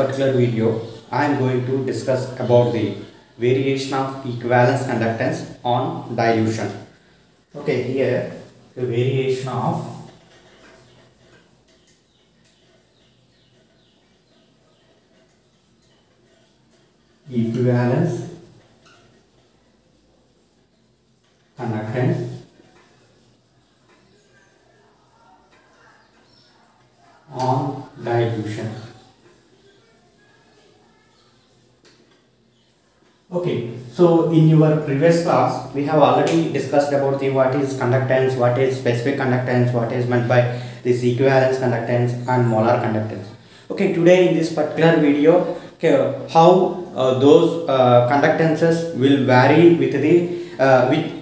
particular video, I am going to discuss about the variation of equivalence conductance on dilution. Okay, here the variation of equivalence conductance on dilution. Okay, so in your previous class we have already discussed about the what is conductance, what is specific conductance, what is meant by this equivalence conductance and molar conductance. Okay, today in this particular video, okay, how those conductances will vary with the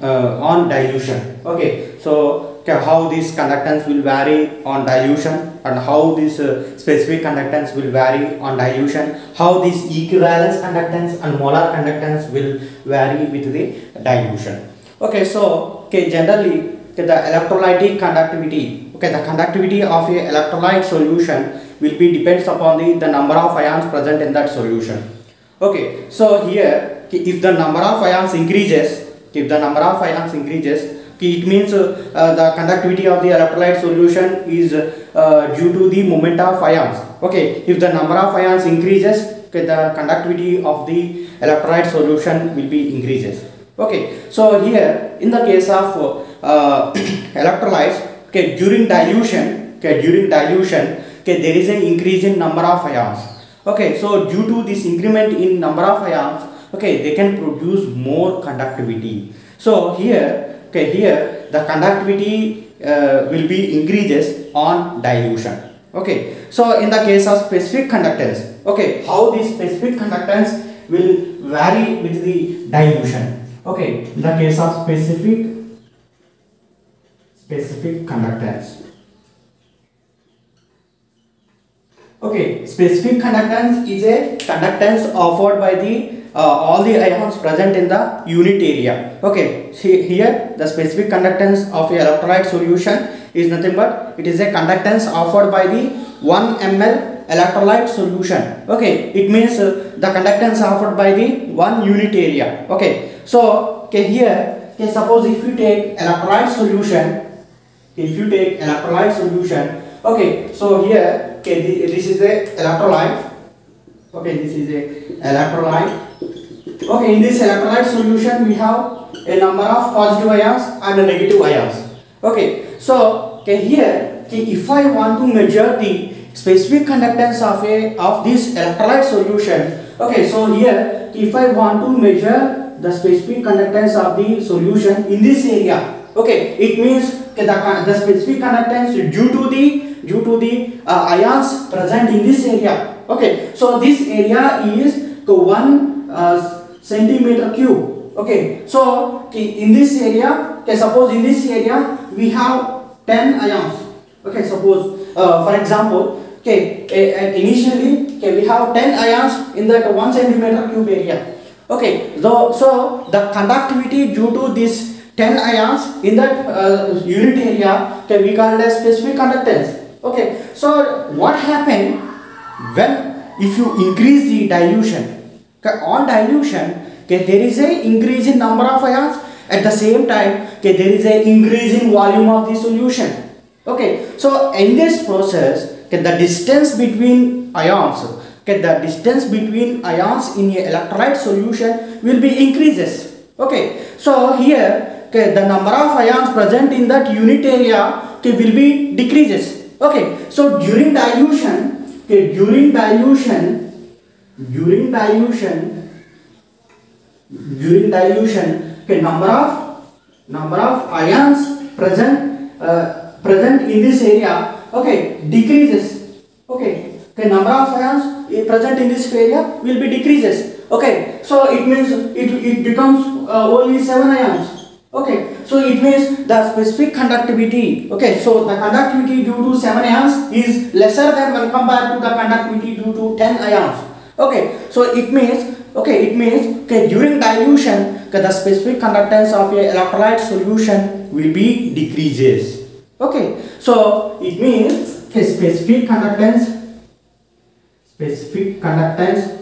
on dilution. Okay, so how this conductance will vary on dilution and how this specific conductance will vary on dilution, how this equivalence conductance and molar conductance will vary with the dilution. Okay, so generally the electrolytic conductivity, the conductivity of a electrolyte solution will be depends upon the number of ions present in that solution. Okay, so here if the number of ions increases, it means the conductivity of the electrolyte solution is due to the movement of ions. Okay, if the number of ions increases, the conductivity of the electrolyte solution will be increases. Okay, so here in the case of electrolytes, during dilution, there is an increase in number of ions. Okay, so due to this increment in number of ions, they can produce more conductivity. So here the conductivity will be increases on dilution. Okay, so in the case of specific conductance, how this specific conductance will vary with the dilution. Okay, in the case of specific conductance. Okay, specific conductance is a conductance offered by the all the ions present in the unit area. Okay, see here the specific conductance of a electrolyte solution is nothing but it is a conductance offered by the 1 ml electrolyte solution. Okay, it means the conductance offered by the 1 unit area. Okay, so here suppose if you take electrolyte solution, okay, so here this is a electrolyte. Okay, this is a electrolyte. Okay, in this electrolyte solution we have a number of positive ions and negative ions. Okay, so here if I want to measure the specific conductance of this electrolyte solution, okay, so here if I want to measure the specific conductance of the solution in this area, okay, it means the specific conductance due to the ions present in this area. Okay, so this area is 1 centimeter cube. Okay, so in this area, suppose in this area we have 10 ions. Okay, suppose for example, initially we have 10 ions in that 1 centimeter cube area. Okay, so the conductivity due to this 10 ions in that unit area we call it as specific conductance. Okay, so what happen when if you increase the dilution? On dilution, there is a increase in number of ions. At the same time, there is a increase in volume of the solution. Okay, so in this process, the distance between ions, in a electrolyte solution will be increases. Okay, so here the number of ions present in that unit area will be decreases. Okay, so during dilution, number of ions present in this area decreases. Okay, number of ions present in this area will be decreases. Okay, so it means it becomes only 7 ions. Okay, so it means the specific conductivity, so the conductivity due to 7 ions is lesser than when compared to the conductivity due to 10 ions. Okay, so it means during dilution the specific conductance of a electrolyte solution will be decreases. Okay, so it means specific conductance specific conductance,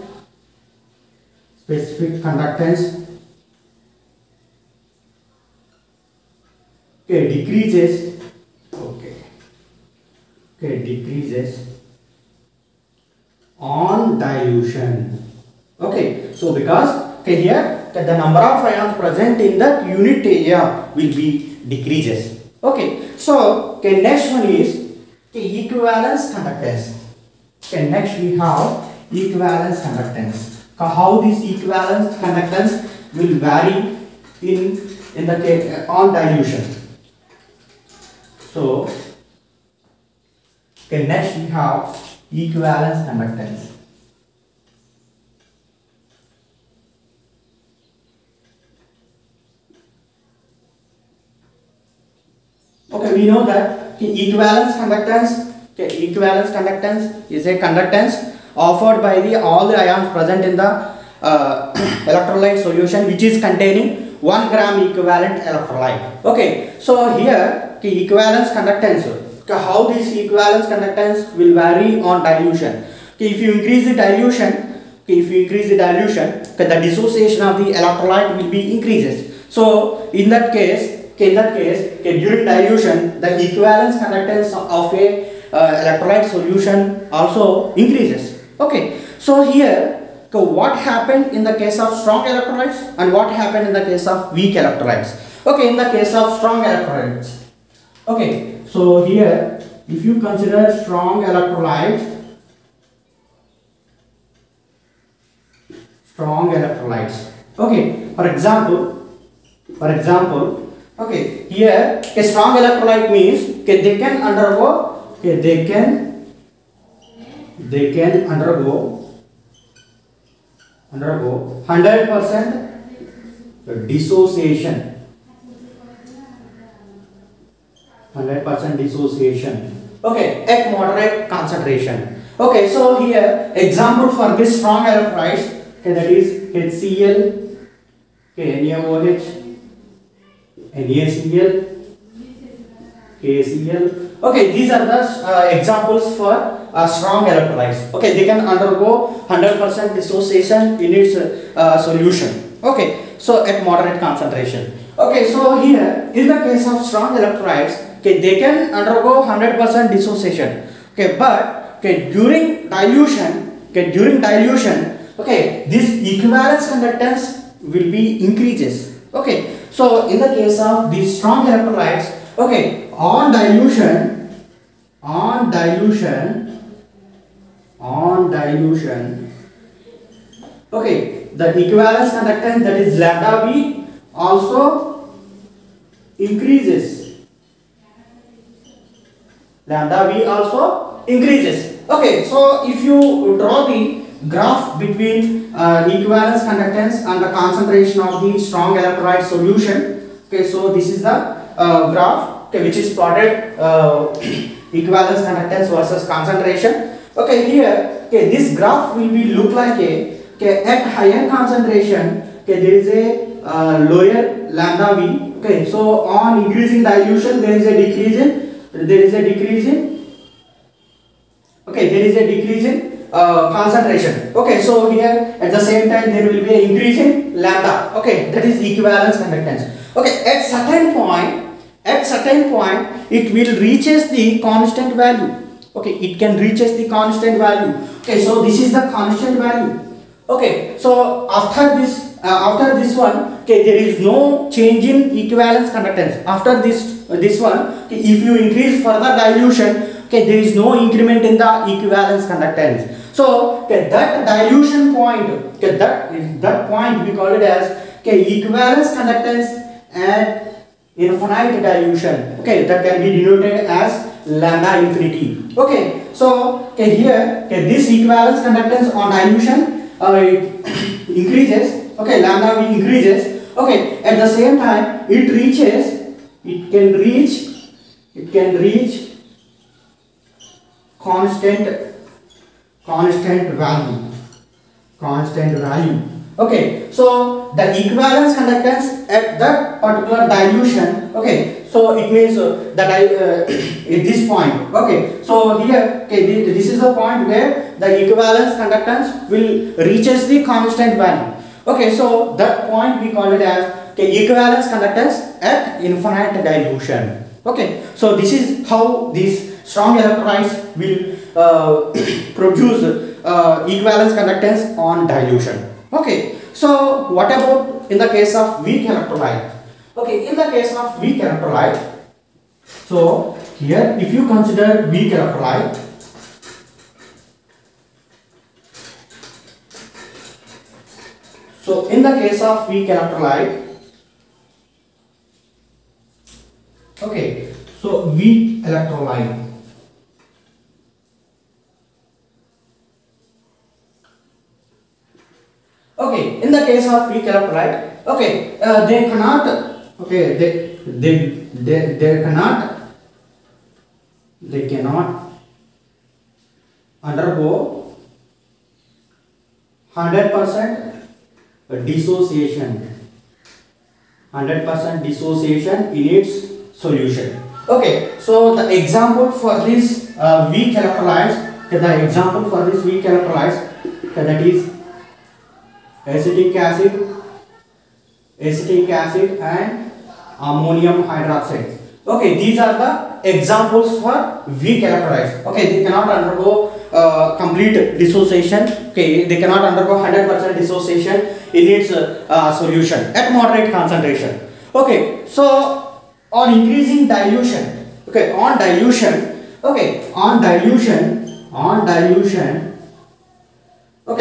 okay, decreases, decreases on dilution. Okay, so because here the number of ions present in that unit area will be decreases. Okay, so next one is equivalence conductance. Okay, next we have equivalence conductance. How this equivalence conductance will vary in the case on dilution. So next we have equivalence conductance. Okay, we know that equivalence conductance is a conductance offered by all the ions present in the electrolyte solution which is containing 1 gram equivalent electrolyte. Okay, so here equivalence conductance, how this equivalence conductance will vary on dilution. If you increase the dilution, the dissociation of the electrolyte will be increases. So in that case, during dilution, the equivalence conductance of a electrolyte solution also increases. Okay, so here what happened in the case of strong electrolytes and what happened in the case of weak electrolytes. Okay, in the case of strong electrolytes, okay, so here if you consider strong electrolytes, okay, for example, okay, here a strong electrolyte means they can undergo, they can undergo 100% dissociation. 100% dissociation. Okay, at moderate concentration. Okay, so here example for this strong electrolytes, okay, that is HCl, okay, NaOH, NaCl, KCl. Okay, these are the examples for strong electrolytes. Okay, they can undergo 100% dissociation in its solution. Okay, so at moderate concentration. Okay, so here in the case of strong electrolytes, okay, they can undergo 100% dissociation. Okay, but okay, during dilution, okay, this equivalence conductance will be increases. Okay, so in the case of these strong electrolytes, okay, on dilution, okay, the equivalence conductance, that is lambda V, also increases. Okay, so if you draw the graph between equivalence conductance and the concentration of the strong electrolyte solution, okay, so this is the graph, okay, which is plotted equivalence conductance versus concentration. Okay, here, okay, this graph will be look like a, okay, at higher concentration, okay, there is a lower lambda V. Okay, so on increasing dilution there is a decrease in concentration. Okay, so here at the same time there will be an increase in lambda. Okay, that is equivalence conductance. Okay, at certain point it will reaches the constant value. Okay, it can reaches the constant value. Okay, so this is the constant value. Okay, so after this one, okay, there is no change in equivalence conductance. After this one, okay, if you increase further dilution, okay, there is no increment in the equivalence conductance. So okay, that dilution point, okay, that point we call it as, okay, equivalence conductance at infinite dilution. Okay, that can be denoted as lambda infinity. Okay, so okay, here, okay, this equivalence conductance on dilution it increases. Okay, lambda V increases. Okay, at the same time it can reach constant value. Okay, so the equivalence conductance at that particular dilution, okay, so So it means that at this point, okay, so here, okay, this is the point where the equivalence conductance will reaches the constant value. Okay, so that point we call it as, okay, equivalence conductance at infinite dilution. Okay, so this is how these strong electrolytes will produce equivalence conductance on dilution. Okay, so what about in the case of weak electrolyte? Okay, in the case of weak electrolyte, so here if you consider weak electrolyte, so in the case of weak electrolyte, okay, so weak electrolyte, okay, in the case of weak electrolyte, okay, they cannot, okay, they cannot undergo 100% dissociation, 100% dissociation in its solution. Okay, so the example for this weak electrolytes, the example for this weak electrolytes, that is acetic acid and ammonium hydroxide. Okay, these are the examples for weak electrolytes. Okay, they cannot undergo complete dissociation. Okay, they cannot undergo 100% dissociation in its solution at moderate concentration. Okay, so on increasing dilution, okay, on dilution, okay,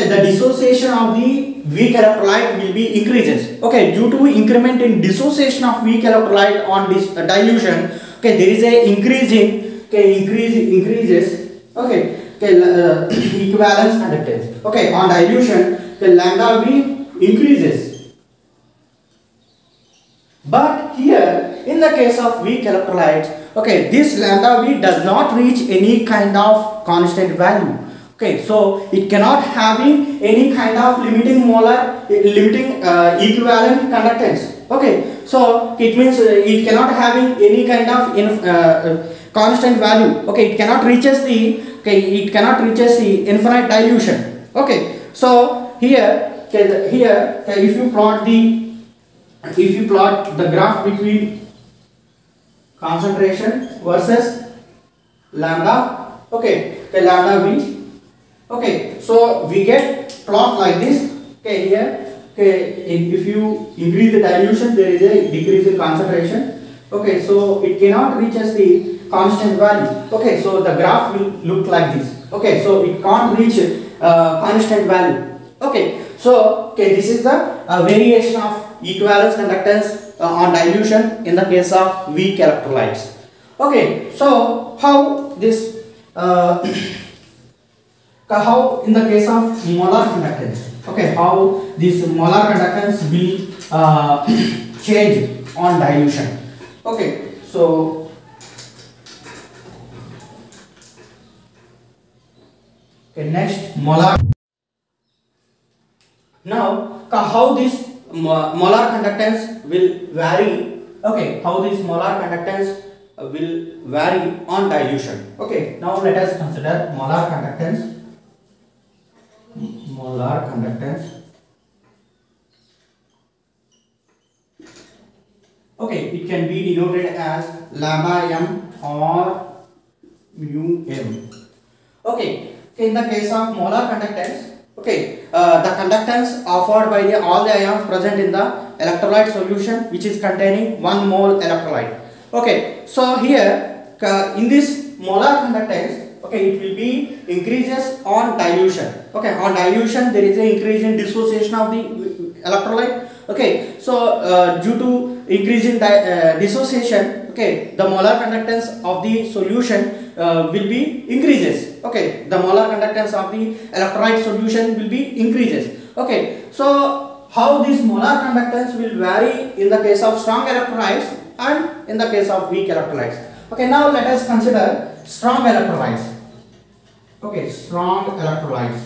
the dissociation of the weak electrolyte will be increases. Okay, due to increment in dissociation of weak electrolyte on this dilution, okay, there is a increasing, okay, increases, okay, equivalence conductance. Okay, on dilution, the lambda V increases. But here, in the case of weak electrolytes, okay, this lambda V does not reach any kind of constant value. Okay, so it cannot having any kind of limiting equivalent conductance. Okay, so it means it cannot having any kind of constant value. Okay, it cannot reaches the infinite dilution. Okay, so here, if you plot the graph between concentration versus lambda, okay, the lambda V. Okay, so we get plot like this. Okay, here, okay, if you increase the dilution, there is a decrease in concentration. Okay, so it cannot reach as the constant value. Okay, so the graph will look like this. Okay, so it can't reach constant value. Okay, so okay, this is the variation of equivalence conductance on dilution in the case of weak electrolytes. Okay, so how this how in the case of molar conductance, okay, how this molar conductance will change on dilution. Okay, so okay, next molar. Now how this molar conductance will vary. Okay, how this molar conductance will vary on dilution. Okay, now let us consider molar conductance. Molar conductance. Okay, it can be denoted as lambda m or mu m. Okay, in the case of molar conductance, okay, the conductance offered by all the ions present in the electrolyte solution, which is containing 1 mole electrolyte. Okay, so here in this molar conductance, okay, it will be increases on dilution. Okay, on dilution there is an increase in dissociation of the electrolyte. Okay, so due to increase in dissociation, okay, the molar conductance of the solution will be increases. Okay, the molar conductance of the electrolyte solution will be increases. Okay, so how this molar conductance will vary in the case of strong electrolytes and in the case of weak electrolytes. Okay, now let us consider strong electrolytes. Okay, strong electrolytes.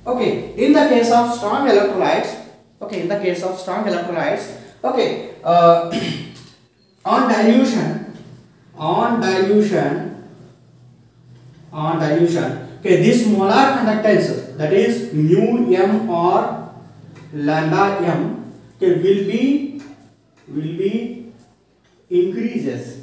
Okay, in the case of strong electrolytes, okay, in the case of strong electrolytes, okay, on dilution, okay, this molar conductance, that is mu m or lambda m, okay, will be increases.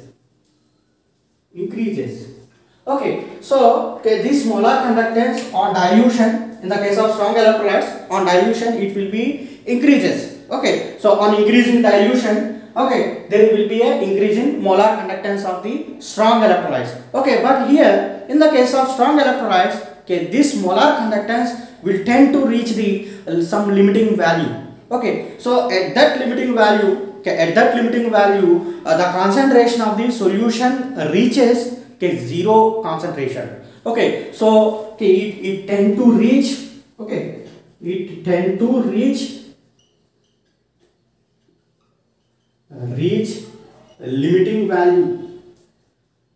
Okay, so okay, this molar conductance on dilution, in the case of strong electrolytes, on dilution it will be increases. Okay, so on increasing dilution, okay, there will be a increase in molar conductance of the strong electrolytes. Okay, but here in the case of strong electrolytes, okay, this molar conductance will tend to reach the some limiting value. Okay, so at that limiting value, the concentration of the solution reaches, okay, zero concentration. Okay, so okay, it tend to reach, okay,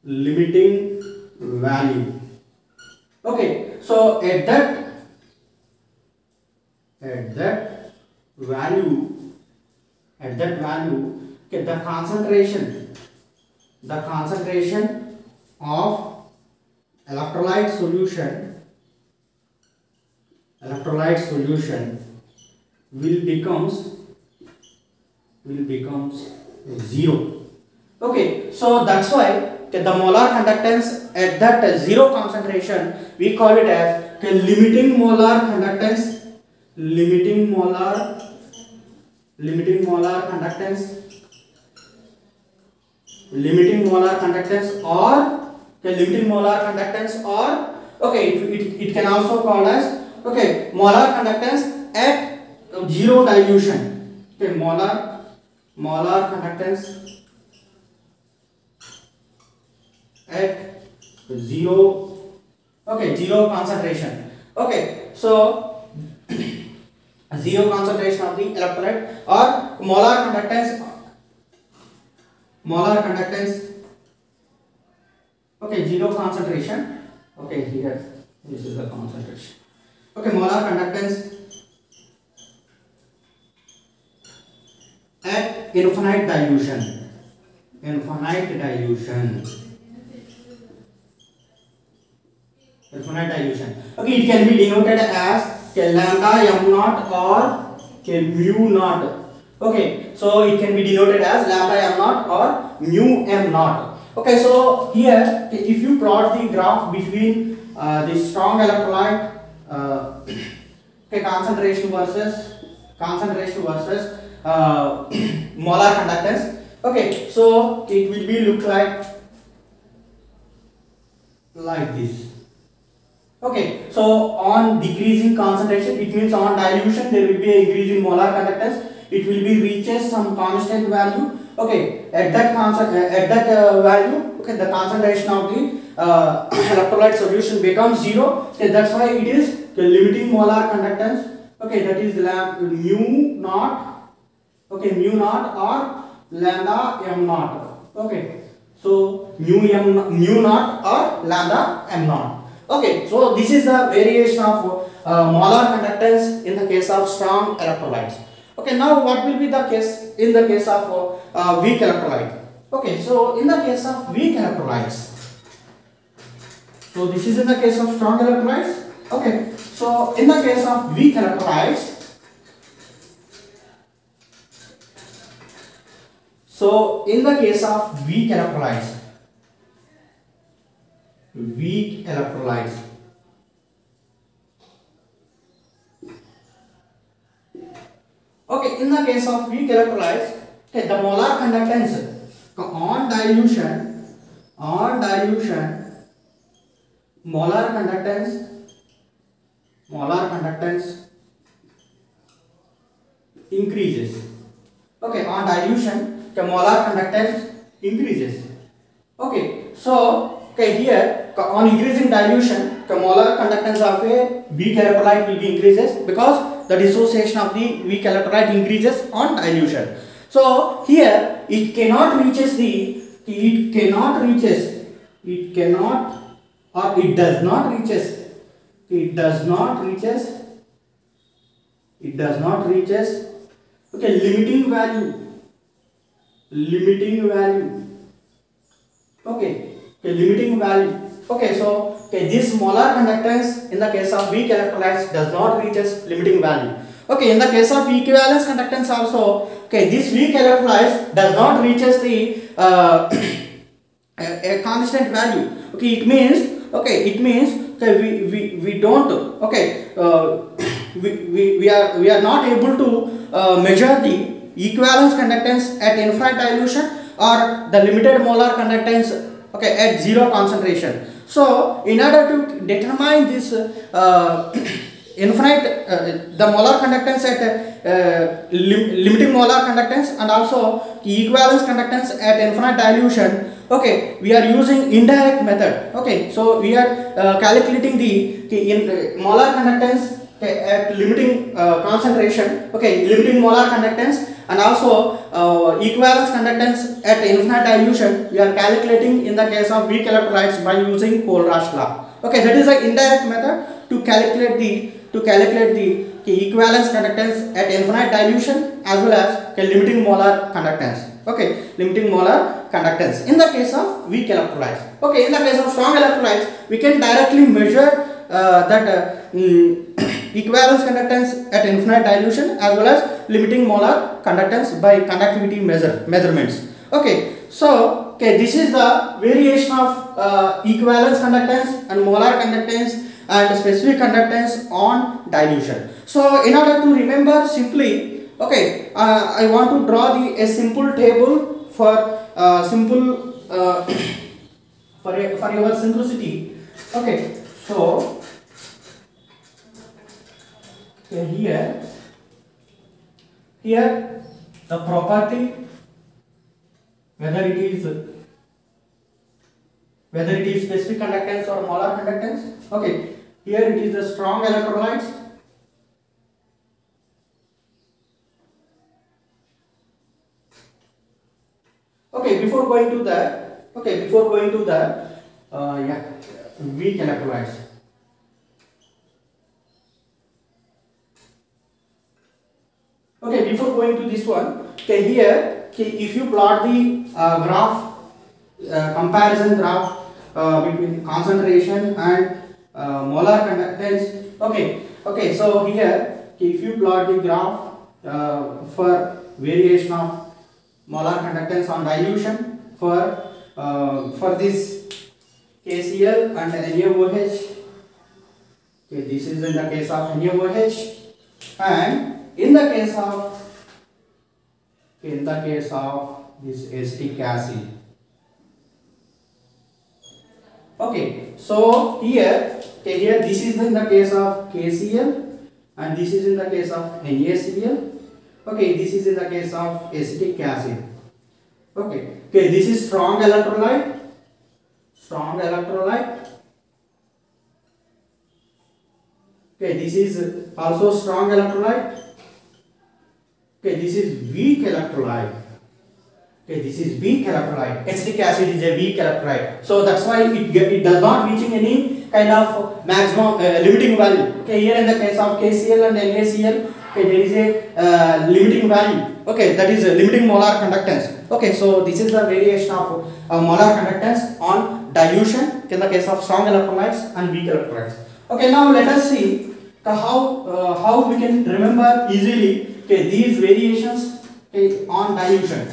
limiting value. Okay, so at that value, okay, the concentration of electrolyte solution will becomes zero. Okay, so that's why, okay, the molar conductance at that zero concentration, we call it as, okay, limiting molar conductance, or okay, it can also called as, okay, molar conductance at zero dilution. Okay, molar conductance at zero, okay, zero concentration. Okay, so zero concentration of the electrolyte, or molar conductance, okay, zero concentration. Okay, here this is the concentration. Okay, molar conductance at infinite dilution. Okay, it can be denoted as, okay, lambda m naught or, okay, mu naught. Okay, so it can be denoted as lambda m naught or mu m naught. Okay, so here, okay, if you plot the graph between the strong electrolyte, okay, concentration versus molar conductance. Okay, so it will be look like this. Okay, so on decreasing concentration, it means on dilution there will be a increase in molar conductance. It will be reaches some constant value. Okay, at that value, okay, the concentration of the electrolyte solution becomes zero. Okay, that's why it is the limiting molar conductance. Okay, that is mu naught. Okay, mu naught or lambda m naught. Okay, so mu naught or lambda m naught. Okay, so this is the variation of molar conductance in the case of strong electrolytes. Okay, now what will be the case in the case of weak electrolyte? Okay, so in the case of weak electrolytes, so this is in the case of strong electrolytes. Okay, so in the case of weak electrolytes, okay, in the case of weak electrolytes, okay, the molar conductance on dilution, molar conductance increases. Okay, on dilution, the molar conductance increases. Okay, so okay, here on increasing dilution, the molar conductance of a weak electrolyte will be increases because the dissociation of the weak electrolyte increases on dilution. So here it cannot reaches the, it does not reaches it does not reaches, okay, limiting value, limiting value, okay, okay, limiting value, okay. So okay, this molar conductance in the case of weak electrolytes does not reaches limiting value. Okay, in the case of equivalence conductance also, okay, this weak electrolytes does not reaches the a constant value. Okay, it means, okay, it means, okay, we don't, okay, we are not able to measure the equivalence conductance at infinite dilution or the limited molar conductance, okay, at zero concentration. So in order to determine this infinite the molar conductance at limiting molar conductance and also equivalence conductance at infinite dilution, okay, we are using indirect method. Okay, so we are calculating the molar conductance, okay, at limiting concentration, okay, limiting molar conductance and also equivalence conductance at infinite dilution we are calculating in the case of weak electrolytes by using Kohlraasch law. Okay, that is an indirect method to calculate the equivalence conductance at infinite dilution as well as limiting molar conductance. Okay, limiting molar conductance in the case of weak electrolytes. Okay, in the case of strong electrolytes we can directly measure that equivalence conductance at infinite dilution as well as limiting molar conductance by conductivity measurements. Okay, so okay, this is the variation of equivalence conductance and molar conductance and specific conductance on dilution. So in order to remember simply, okay, I want to draw a simple table for simple for your simplicity. Okay, so okay, here the property, whether it is specific conductance or molar conductance. Okay, here it is the strong electrolytes. Okay, before going to that, yeah, weak electrolytes. Okay, before going to this one, okay, here, okay, if you plot the graph, comparison graph between concentration and molar conductance. Okay, so here, okay, if you plot the graph for variation of molar conductance on dilution for this KCl and NaOH. Okay, this is in the case of NaOH, and in the case of this acetic acid. Okay, so here this is in the case of KCl and this is in the case of NaCl. Okay, this is in the case of acetic acid. Okay, this is strong electrolyte. Okay, this is also strong electrolyte. Okay, this is weak electrolyte. Okay, this is weak electrolyte. Acetic acid is a weak electrolyte. So that's why it does not reaching any kind of maximum limiting value. Okay, here in the case of KCl and NaCl, okay, there is a limiting value. Okay, that is a limiting molar conductance. Okay, so this is the variation of molar conductance on dilution in the case of strong electrolytes and weak electrolytes. Okay, now let us see how we can remember easily, okay, these variations, okay, on dilution.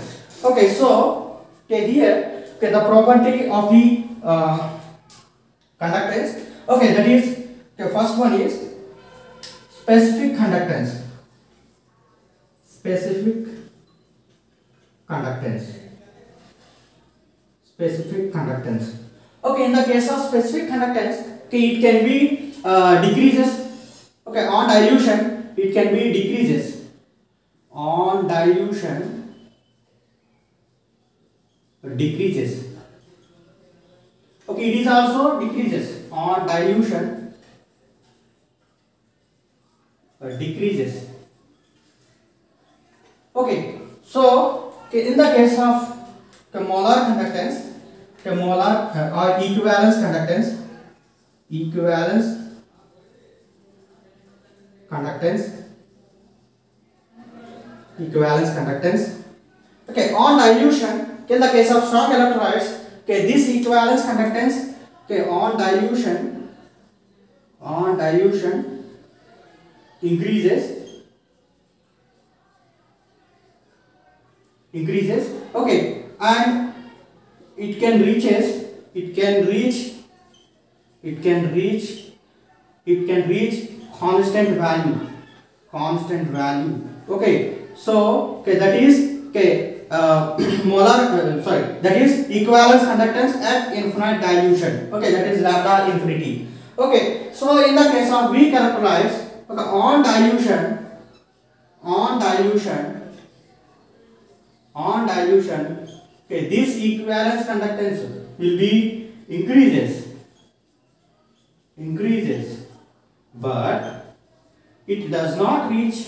Okay, so okay, here, okay, the property of the conductance. Okay, that is, okay, first one is specific conductance. Specific conductance. Okay, in the case of specific conductance, okay, it can be decreases. Okay, on dilution it can be decreases. On dilution, decreases. Okay, it is also decreases. On dilution, decreases. Okay, so okay, in the case of the molar conductance, the molar or equivalence conductance, equivalence conductance. Okay, on dilution, in the case of strong electrolytes, okay, this equivalence conductance, okay, on dilution increases, okay, and it can reach constant value. Okay, so okay, that is okay, that is equivalence conductance at infinite dilution. Okay, that is lambda infinity. Okay, so in the case of weak electrolytes, okay, on dilution, okay, this equivalence conductance will be increases, but it does not reach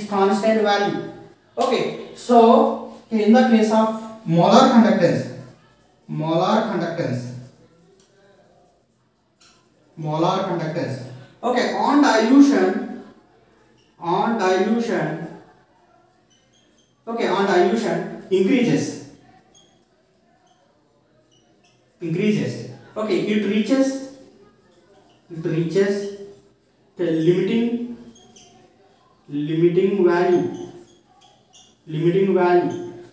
constant value. Okay, so in the case of molar conductance, okay, on dilution, okay, on dilution increases, okay, it reaches the limiting value.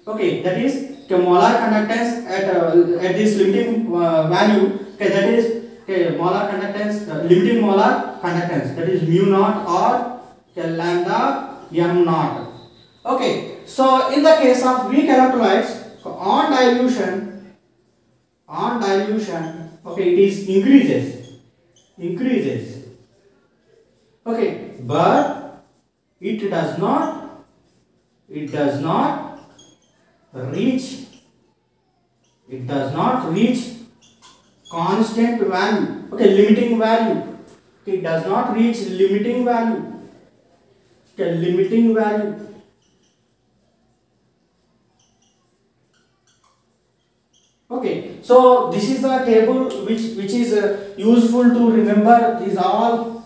Okay, that is the molar conductance at this limiting value. Okay, that is okay, molar conductance, limiting molar conductance, that is mu naught or lambda m naught. Okay, so in the case of weak electrolytes, on dilution, okay, it is increases, okay, but it does not reach constant value. Okay, limiting value. Okay, it does not reach limiting value. Okay, so this is the table which is useful to remember. These all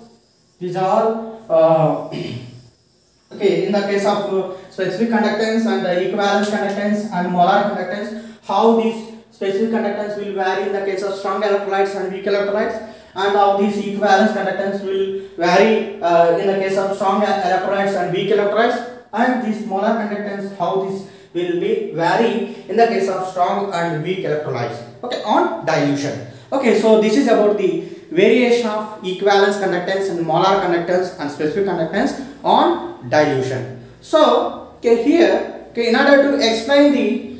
okay, in the case of specific conductance and equivalence conductance and molar conductance, how these specific conductance will vary in the case of strong electrolytes and weak electrolytes, and how these equivalence conductance will vary in the case of strong electrolytes and weak electrolytes, and this molar conductance, how this will be vary in the case of strong and weak electrolytes. Okay, on dilution. Okay, so this is about the variation of equivalence conductance and molar conductance and specific conductance on dilution. So okay, here okay, in order to explain the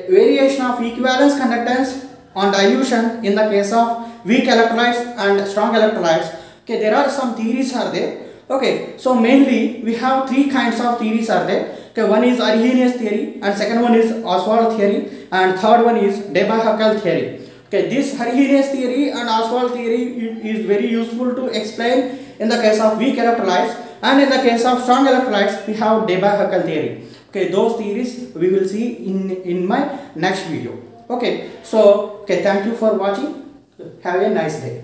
variation of equivalence conductance on dilution in the case of weak electrolytes and strong electrolytes, okay, there are some theories are there. Okay, so mainly we have three kinds of theories are there. Okay, one is Arrhenius theory, and second one is Ostwald theory, and third one is Debye-Huckel theory. Okay, this Arrhenius theory and Ostwald theory is very useful to explain in the case of weak electrolytes, and in the case of strong electrolytes we have Debye-Huckel theory. Okay, those theories we will see in my next video. Okay, so okay, thank you for watching. Have a nice day.